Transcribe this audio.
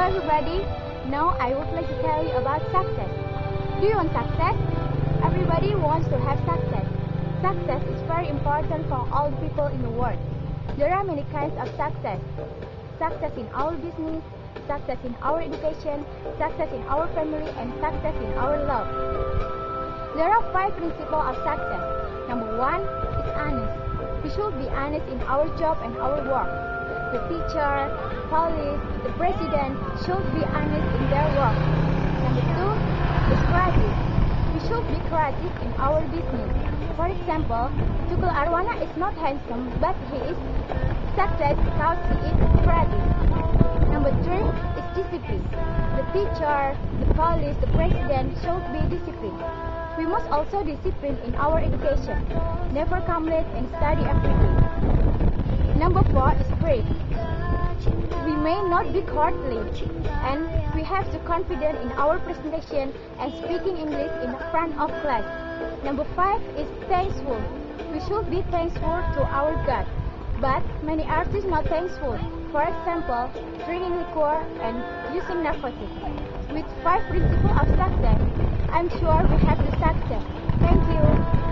everybody, now I would like to tell you about success. Do you want success? Everybody wants to have success. Success is very important for all people in the world. There are many kinds of success. Success in our business, success in our education, success in our family, and success in our love. There are 5 principles of success. Number 1 is honest. We should be honest in our job and our work. The teacher, police, the president should be honest in their work. Number 2 is creative. We should be creative in our business. For example, Tukul Arwana is not handsome, but he is success because he is creative. Number 3 is discipline. The teacher, the police, the president should be disciplined. We must also discipline in our education. Never come late and study every day. Number 4 is brave. We may not be courtly, and we have to confident in our presentation and speaking English in front of class. Number 5 is thankful. We should be thankful to our God, but many artists not thankful. For example, drinking liquor and using narcotics. With 5 principles of success, I'm sure we have the success. Thank you.